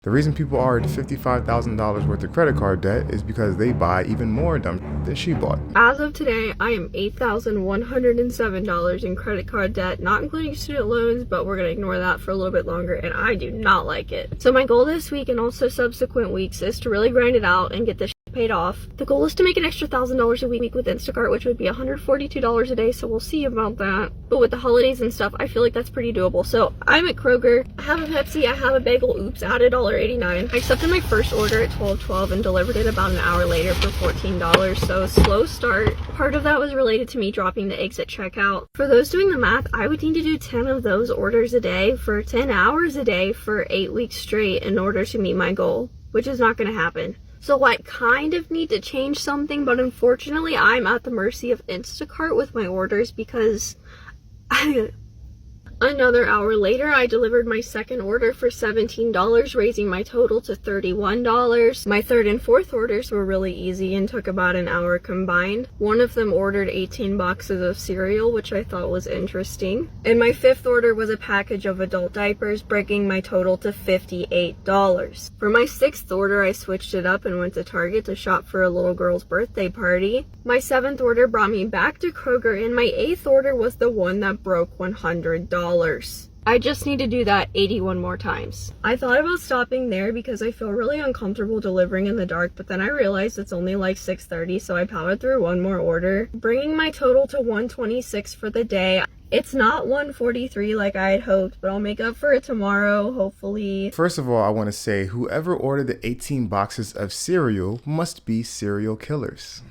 The reason people are at $55,000 worth of credit card debt is because they buy even more dumb than she bought. As of today, I am $8,107 in credit card debt, not including student loans, but we're going to ignore that for a little bit longer, and I do not like it. So my goal this week and also subsequent weeks is to really grind it out and get this paid off. The goal is to make an extra $1,000 a week with Instacart, which would be $142 a day, so we'll see about that. But with the holidays and stuff, I feel like that's pretty doable. So I'm at Kroger, I have a Pepsi, I have a bagel, oops, added $1.89. I accepted my first order at 12:12 and delivered it about an hour later for $14, so slow start. Part of that was related to me dropping the eggs at checkout. For those doing the math, I would need to do 10 of those orders a day for 10 hours a day for 8 weeks straight in order to meet my goal, which is not going to happen. So I kind of need to change something, but unfortunately I'm at the mercy of Instacart with my orders because another hour later, I delivered my second order for $17, raising my total to $31. My third and fourth orders were really easy and took about an hour combined. One of them ordered 18 boxes of cereal, which I thought was interesting. And my fifth order was a package of adult diapers, bringing my total to $58. For my sixth order, I switched it up and went to Target to shop for a little girl's birthday party. My seventh order brought me back to Kroger, and my eighth order was the one that broke $100. I just need to do that 81 more times. I thought about stopping there because I feel really uncomfortable delivering in the dark, but then I realized it's only like 6:30, so I powered through one more order, bringing my total to 126 for the day. It's not 143 like I had hoped, but I'll make up for it tomorrow, hopefully. First of all, I want to say whoever ordered the 18 boxes of cereal must be serial killers.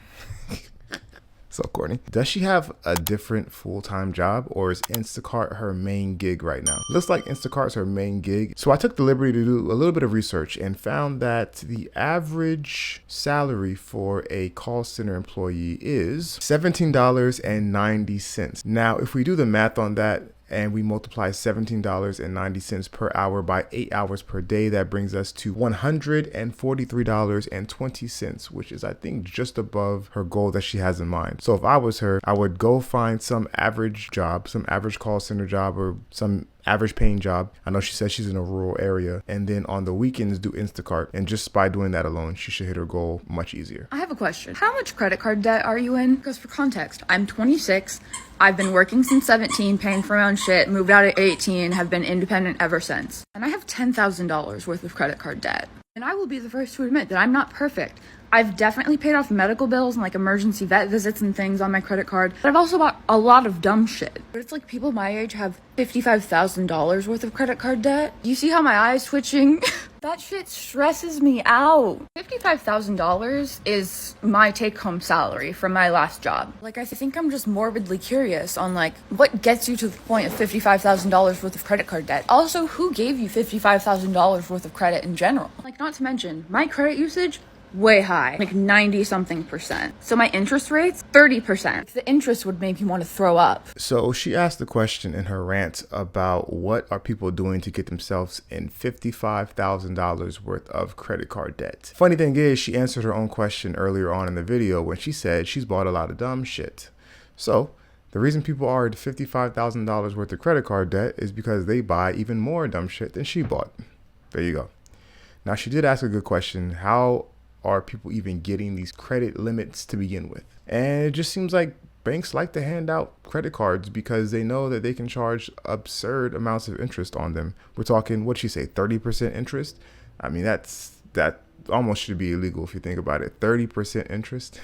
So corny. Does she have a different full-time job, or is Instacart her main gig right now? Looks like Instacart's her main gig. So I took the liberty to do a little bit of research and found that the average salary for a call center employee is $17.90. Now, if we do the math on that, and we multiply $17.90 per hour by 8 hours per day, that brings us to $143.20, which is, I think, just above her goal that she has in mind. So if I was her, I would go find some average job, some average call center job, or some average paying job. I know she says she's in a rural area, and then on the weekends do Instacart, and just by doing that alone she should hit her goal much easier. I have a question. How much credit card debt are you in? Because for context, I'm 26. I've been working since 17, paying for my own shit, moved out at 18, have been independent ever since. And I have $10,000 worth of credit card debt. And I will be the first to admit that I'm not perfect. I've definitely paid off medical bills and like emergency vet visits and things on my credit card. But I've also bought a lot of dumb shit. But it's like people my age have $55,000 worth of credit card debt. You see how my eye's twitching? That shit stresses me out. $55,000 is my take-home salary from my last job. Like, I think I'm just morbidly curious on like what gets you to the point of $55,000 worth of credit card debt. Also, who gave you $55,000 worth of credit in general? Like, not to mention, my credit usage, way high, like 90-something%. So my interest rate's 30%. The interest would make me want to throw up. So she asked the question in her rant about what are people doing to get themselves in $55,000 worth of credit card debt. Funny thing is, she answered her own question earlier on in the video when she said she's bought a lot of dumb shit. So the reason people are at $55,000 worth of credit card debt is because they buy even more dumb shit than she bought. There you go. Now, she did ask a good question. How are people even getting these credit limits to begin with? And it just seems like banks like to hand out credit cards because they know that they can charge absurd amounts of interest on them. We're talking, what'd she say, 30% interest? I mean, that almost should be illegal if you think about it. 30% interest.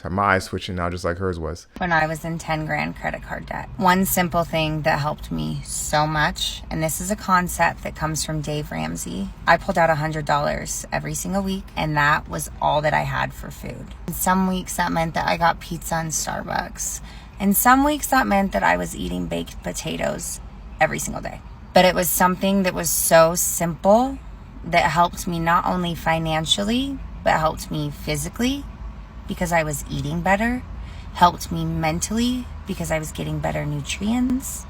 My eyes switching now, just like hers was. When I was in 10 grand credit card debt, one simple thing that helped me so much, and this is a concept that comes from Dave Ramsey. I pulled out $100 every single week, and that was all that I had for food. And some weeks that meant that I got pizza and Starbucks. And some weeks that meant that I was eating baked potatoes every single day. But it was something that was so simple that helped me not only financially, but helped me physically because I was eating better, helped me mentally because I was getting better nutrients,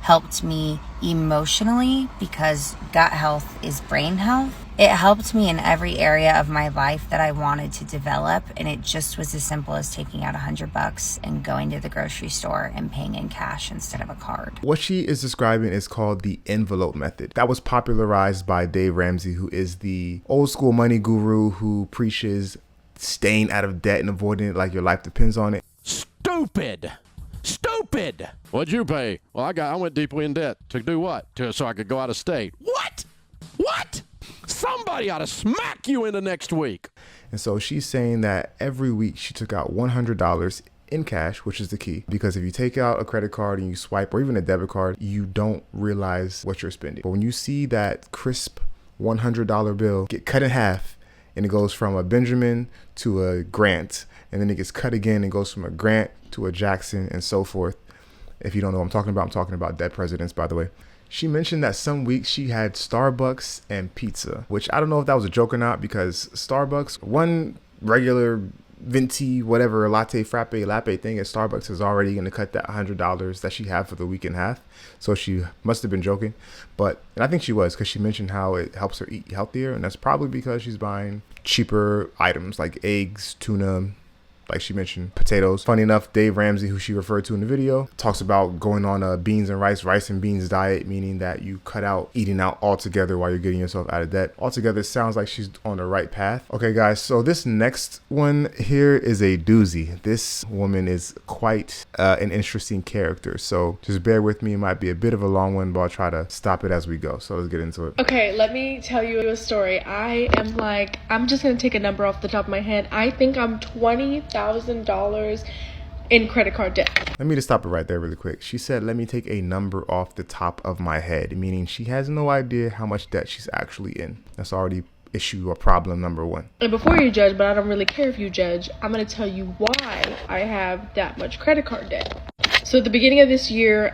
helped me emotionally because gut health is brain health, It helped me in every area of my life that I wanted to develop, and it just was as simple as taking out $100 and going to the grocery store and paying in cash instead of a card. What she is describing is called the envelope method. That was popularized by Dave Ramsey, who is the old school money guru who preaches staying out of debt and avoiding it like your life depends on it. Stupid. What'd you pay? Well, I went deeply in debt. To do what? So I could go out of state. What? Somebody ought to smack you into next week. And so she's saying that every week she took out $100 in cash, which is the key, because if you take out a credit card and you swipe, or even a debit card, you don't realize what you're spending. But when you see that crisp $100 bill get cut in half, and it goes from a Benjamin to a Grant, and then it gets cut again and goes from a Grant to a Jackson and so forth. If you don't know what I'm talking about dead presidents, by the way. She mentioned that some weeks she had Starbucks and pizza, which I don't know if that was a joke or not, because Starbucks, one regular venti, whatever, latte, frappe, latte thing at Starbucks is already going to cut that $100 that she had for the week in half. So she must have been joking. And I think she was, because she mentioned how it helps her eat healthier. And that's probably because she's buying cheaper items like eggs, tuna, like she mentioned, potatoes. Funny enough, Dave Ramsey, who she referred to in the video, talks about going on a beans and rice and beans diet, meaning that you cut out eating out altogether while you're getting yourself out of debt. Altogether, it sounds like she's on the right path. Okay, guys, so this next one here is a doozy. This woman is quite an interesting character, so just bear with me. It might be a bit of a long one, but I'll try to stop it as we go. So let's get into it. Okay, let me tell you a story. I'm just gonna take a number off the top of my head. I think I'm $20,000 in credit card debt. Let me just stop it right there really quick. She said, let me take a number off the top of my head, meaning she has no idea how much debt she's actually in. That's already issue or problem number one. And before you judge, but I don't really care if you judge, I'm going to tell you why I have that much credit card debt. So at the beginning of this year,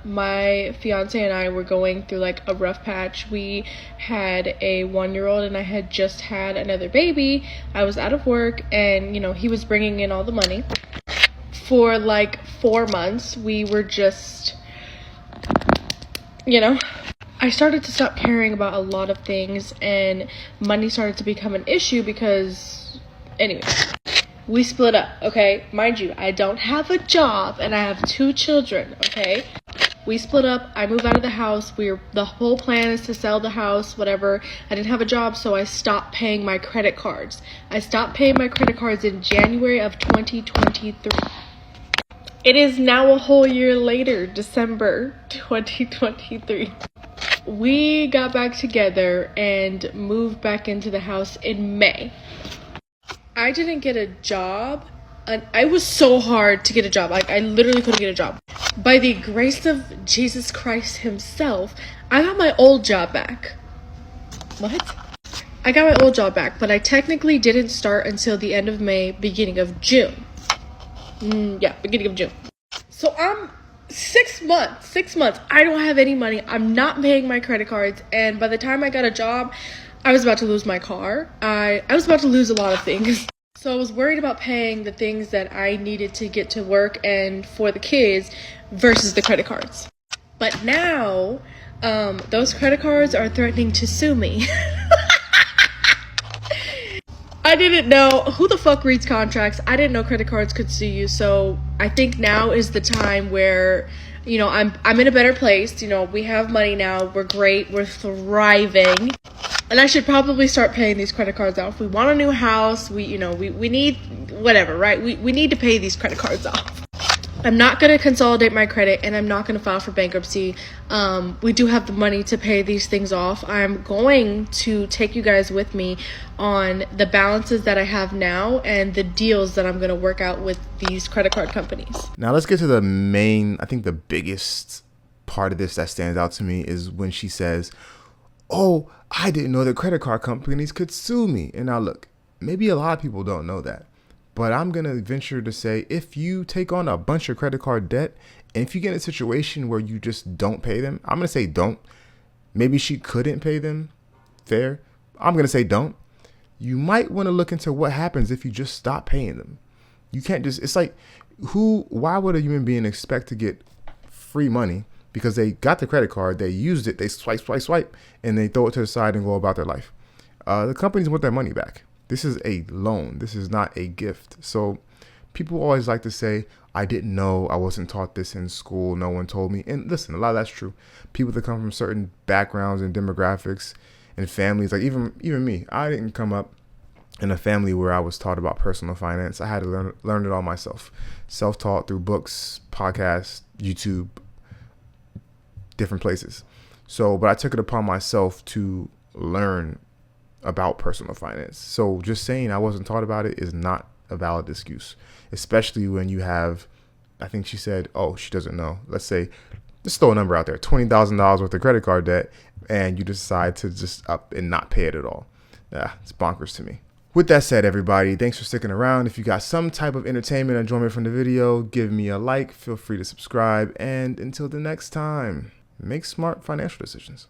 my fiance and I were going through like a rough patch. We had a 1-year-old and I had just had another baby. I was out of work and, he was bringing in all the money. For like 4 months, we were just, I started to stop caring about a lot of things and money started to become an issue because, anyway, we split up, okay? Mind you, I don't have a job and I have 2 children, okay? We split up, I moved out of the house, the whole plan is to sell the house, whatever. I didn't have a job, so I stopped paying my credit cards. I stopped paying my credit cards in January of 2023. It is now a whole year later, December 2023. We got back together and moved back into the house in May. I didn't get a job, and I was so hard to get a job. Like, I literally couldn't get a job. By the grace of Jesus Christ himself, I got my old job back. What? I got my old job back, but I technically didn't start until the end of May, beginning of June. Beginning of June. So I'm 6 months. I don't have any money. I'm not paying my credit cards. And by the time I got a job, I was about to lose my car. I was about to lose a lot of things. So I was worried about paying the things that I needed to get to work and for the kids versus the credit cards. But now, those credit cards are threatening to sue me. I didn't know. Who the fuck reads contracts? I didn't know credit cards could sue you. So I think now is the time where, I'm in a better place. We have money now. We're great. We're thriving. And I should probably start paying these credit cards off. We want a new house. We need whatever, right? We need to pay these credit cards off. I'm not going to consolidate my credit and I'm not going to file for bankruptcy. We do have the money to pay these things off. I'm going to take you guys with me on the balances that I have now and the deals that I'm going to work out with these credit card companies. Now let's get to the main, I think the biggest part of this that stands out to me is when she says, oh, I didn't know that credit card companies could sue me. And now look, maybe a lot of people don't know that. But I'm going to venture to say if you take on a bunch of credit card debt and if you get in a situation where you just don't pay them, I'm going to say don't. Maybe she couldn't pay them. Fair. I'm going to say don't. You might want to look into what happens if you just stop paying them. You can't just, it's like, why would a human being expect to get free money because they got the credit card, they used it, they swipe, and they throw it to the side and go about their life? the companies want their money back. This is a loan. This is not a gift. So people always like to say, I didn't know, I wasn't taught this in school, no one told me. And listen, a lot of that's true. People that come from certain backgrounds and demographics and families, like even me, I didn't come up in a family where I was taught about personal finance. I had to learn it all myself. Self-taught through books, podcasts, YouTube, different places. So, but I took it upon myself to learn about personal finance. So just saying I wasn't taught about it is not a valid excuse, especially when you have, I think she said, oh, she doesn't know. Let's say, let's throw a number out there, $20,000 worth of credit card debt, and you decide to just up and not pay it at all. It's bonkers to me. With that said, everybody, thanks for sticking around. If you got some type of entertainment or enjoyment from the video, give me a like, feel free to subscribe, and until the next time, make smart financial decisions.